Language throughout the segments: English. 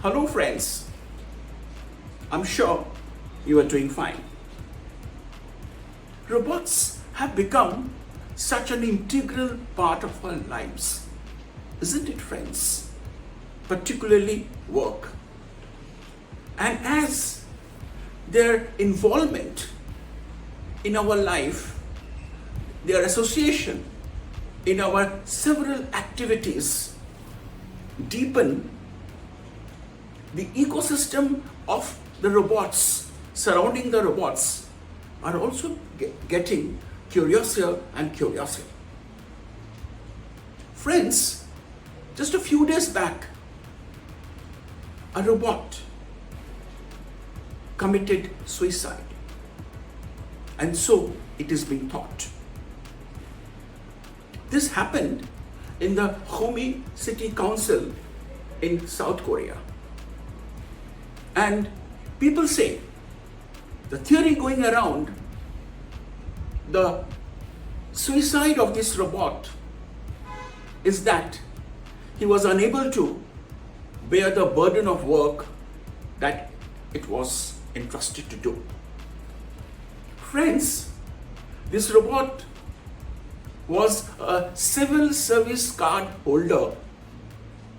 Hello friends, I'm sure you are doing fine. Robots have become such an integral part of our lives, isn't it friends? Particularly work. And as their involvement in our life, their association in our several activities deepen, the ecosystem of the robots, surrounding the robots, are also getting curiouser and curiouser. Friends, just a few days back, a robot committed suicide, and so it is being thought. This happened in the Gumi City Council in South Korea. And people say, the theory going around, the suicide of this robot is that he was unable to bear the burden of work that it was entrusted to do. Friends, this robot was a civil service card holder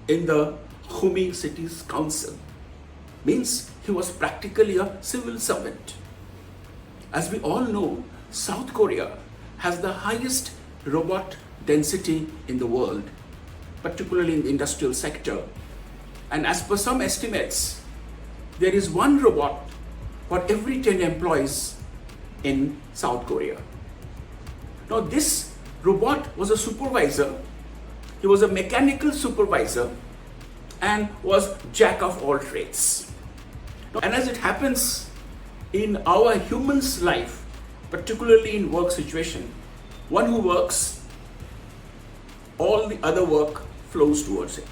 in the Gumi City's Council. Means he was practically a civil servant. As we all know, South Korea has the highest robot density in the world, particularly in the industrial sector. And as per some estimates, there is one robot for every 10 employees in South Korea. Now this robot was a supervisor. He was a mechanical supervisor and was jack of all trades. And as it happens in our human's life, particularly in work situation, one who works, all the other work flows towards him.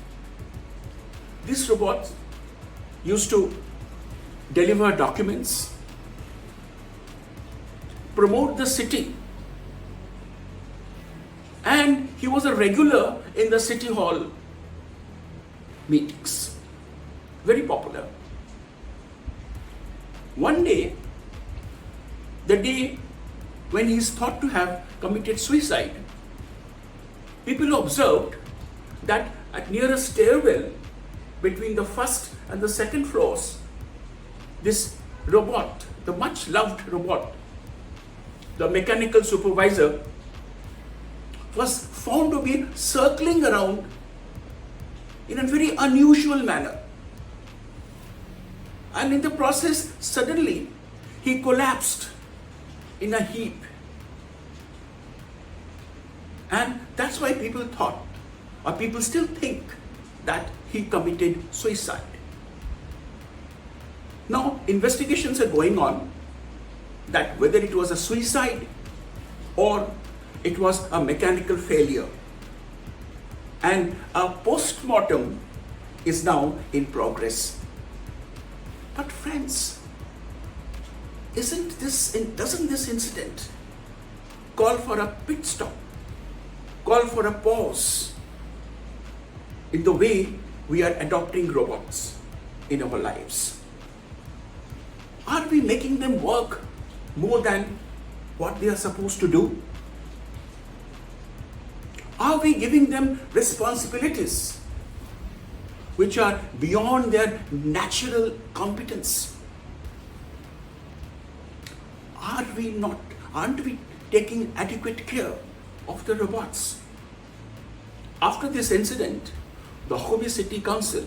This robot used to deliver documents, promote the city, and he was a regular in the city hall meetings. Very popular. One day, the day when he is thought to have committed suicide, people observed that at near a stairwell between the first and the second floors, this robot, the much loved robot, the mechanical supervisor, was found to be circling around in a very unusual manner. And in the process, suddenly, he collapsed in a heap. And that's why people thought, or people still think, that he committed suicide. Now, investigations are going on that whether it was a suicide or it was a mechanical failure. And a post-mortem is now in progress. But friends, doesn't this incident call for a pit stop, call for a pause in the way we are adopting robots in our lives? Are we making them work more than what they are supposed to do? Are we giving them responsibilities which are beyond their natural competence? Aren't we taking adequate care of the robots? After this incident, the Gumi City Council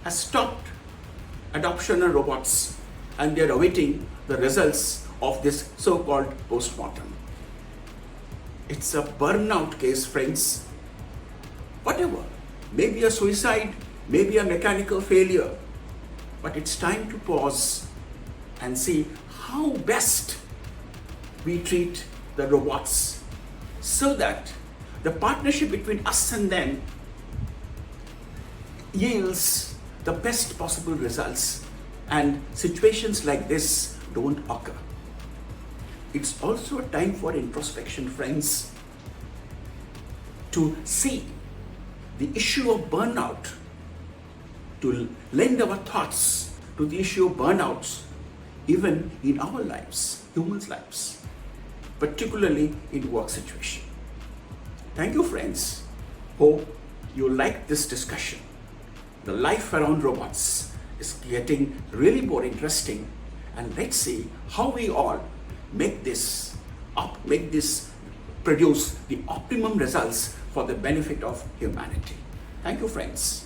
has stopped adoption of robots, and they are awaiting the results of this so-called post-mortem. It's a burnout case, friends. Whatever, maybe a suicide, maybe a mechanical failure, but it's time to pause and see how best we treat the robots so that the partnership between us and them yields the best possible results and situations like this don't occur. It's also a time for introspection, friends, to see the issue of burnout to lend our thoughts to the issue of burnouts, even in our lives, humans' lives, particularly in work situation. Thank you, friends. Hope you like this discussion. The life around robots is getting really more interesting, and let's see how we all make this produce the optimum results for the benefit of humanity. Thank you, friends.